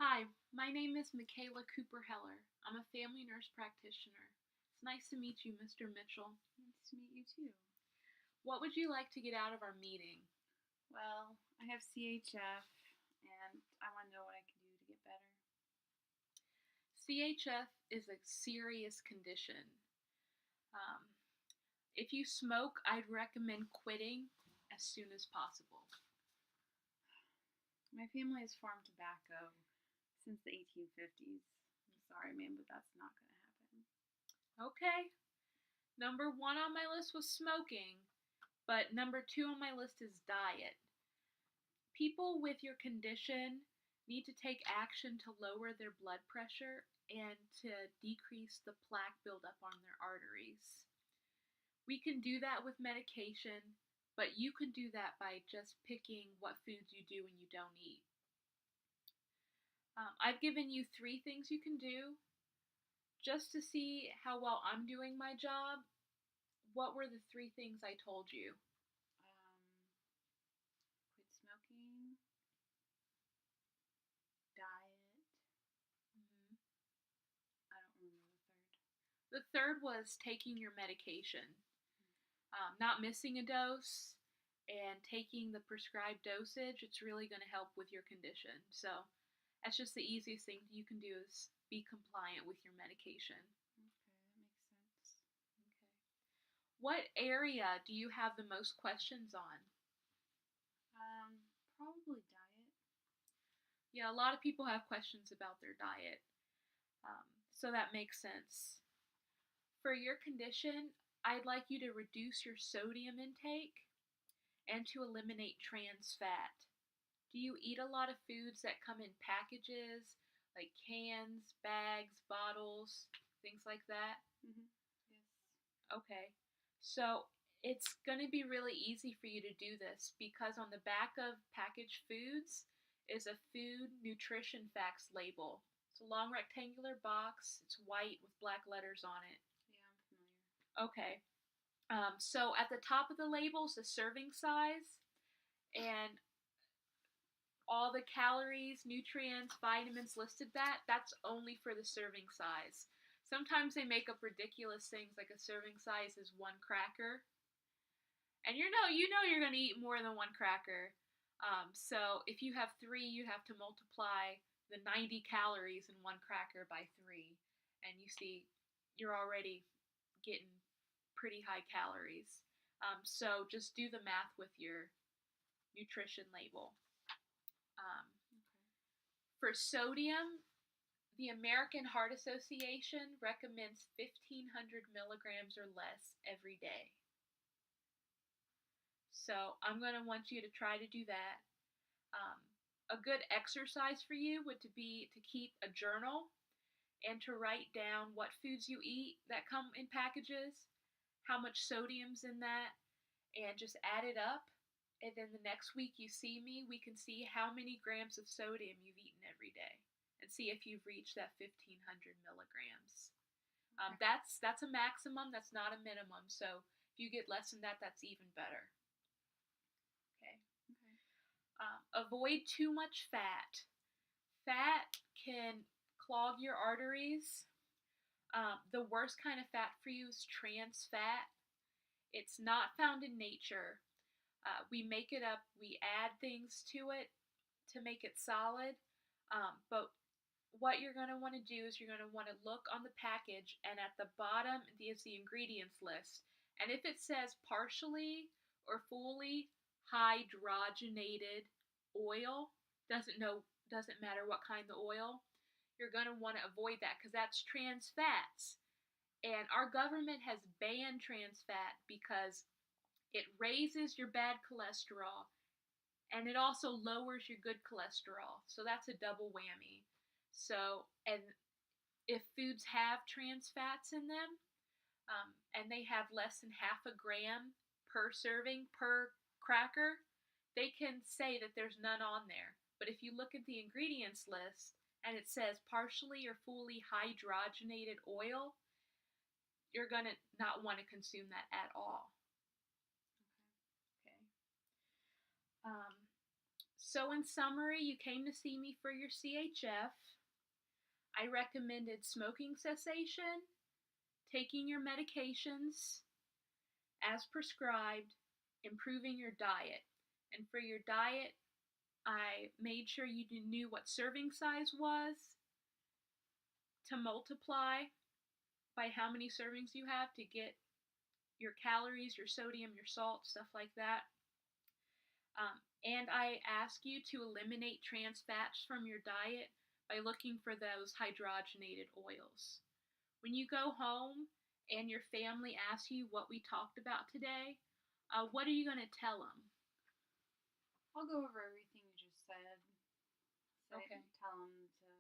Hi, my name is Michaela Cooper Heller. I'm a family nurse practitioner. It's nice to meet you, Mr. Mitchell. Nice to meet you too. What would you like to get out of our meeting? Well, I have CHF and I want to know what I can do to get better. CHF is a serious condition. Um, if you smoke, I'd recommend quitting as soon as possible. My family has farmed tobacco since the 1850s. I'm sorry, ma'am, but that's not going to happen. Okay. Number one on my list was smoking, but number two on my list is diet. People with your condition need to take action to lower their blood pressure and to decrease the plaque buildup on their arteries. We can do that with medication, but you can do that by just picking what foods you do and you don't eat. I've given you 3 things you can do. Just to see how well I'm doing my job, what were the 3 things I told you? Quit smoking, diet. Mm-hmm. I don't remember the third. The third was taking your medication, not missing a dose, and taking the prescribed dosage. It's really going to help with your condition. So that's just the easiest thing you can do is be compliant with your medication. Okay, that makes sense. Okay. What area do you have the most questions on? Probably diet. Yeah, a lot of people have questions about their diet, so that makes sense. For your condition, I'd like you to reduce your sodium intake and to eliminate trans fat. Do you eat a lot of foods that come in packages, like cans, bags, bottles, things like that? Mm-hmm. Yes. Okay. So it's going to be really easy for you to do this because on the back of packaged foods is a food nutrition facts label. It's a long rectangular box. It's white with black letters on it. Yeah, I'm familiar. Okay. So at the top of the label is the serving size and all the calories, nutrients, vitamins listed that's only for the serving size. Sometimes they make up ridiculous things like a serving size is 1 cracker. And you know you're going to eat more than 1 cracker. So if you have 3, you have to multiply the 90 calories in 1 cracker by 3. And you see you're already getting pretty high calories. So just do the math with your nutrition label. Okay. For sodium, the American Heart Association recommends 1,500 milligrams or less every day. So I'm going to want you to try to do that. A good exercise for you would be to keep a journal and to write down what foods you eat that come in packages, how much sodium's in that, and just add it up. And then the next week you see me, we can see how many grams of sodium you've eaten every day and see if you've reached that 1,500 milligrams. Okay. That's a maximum, that's not a minimum. So if you get less than that, that's even better. Okay. Okay. Avoid too much fat. Fat can clog your arteries. The worst kind of fat for you is trans fat. It's not found in nature. We make it up, we add things to it to make it solid. But what you're going to want to do is you're going to want to look on the package, and at the bottom is the ingredients list. And if it says partially or fully hydrogenated oil, doesn't matter what kind of oil, you're going to want to avoid that because that's trans fats. And our government has banned trans fat because it raises your bad cholesterol and it also lowers your good cholesterol. So that's a double whammy. So, and if foods have trans fats in them, and they have less than half a gram per serving per cracker, they can say that there's none on there. But if you look at the ingredients list and it says partially or fully hydrogenated oil, you're going to not want to consume that at all. Okay. So, in summary, you came to see me for your CHF. I recommended smoking cessation, taking your medications as prescribed, improving your diet. And for your diet, I made sure you knew what serving size was to multiply by how many servings you have to get your calories, your sodium, your salt, stuff like that. And I ask you to eliminate trans fats from your diet by looking for those hydrogenated oils. When you go home and your family asks you what we talked about today, what are you going to tell them? I'll go over everything you just said. Okay. Tell them to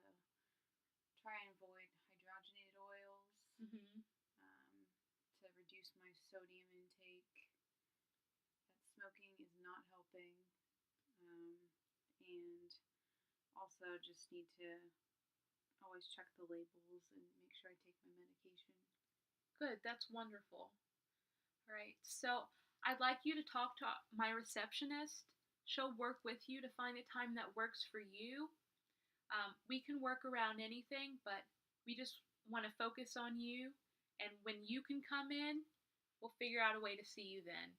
try and avoid hydrogenated oils, to reduce my sodium intake, that smoking is not helping, and also just need to always check the labels and make sure I take my medication. Good, that's wonderful. All right, so I'd like you to talk to my receptionist. She'll work with you to find a time that works for you. We can work around anything, but we just want to focus on you. And when you can come in, we'll figure out a way to see you then.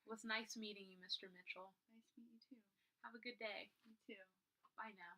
It was nice meeting you, Mr. Mitchell. Nice to meet you too. Have a good day. You too. Bye now.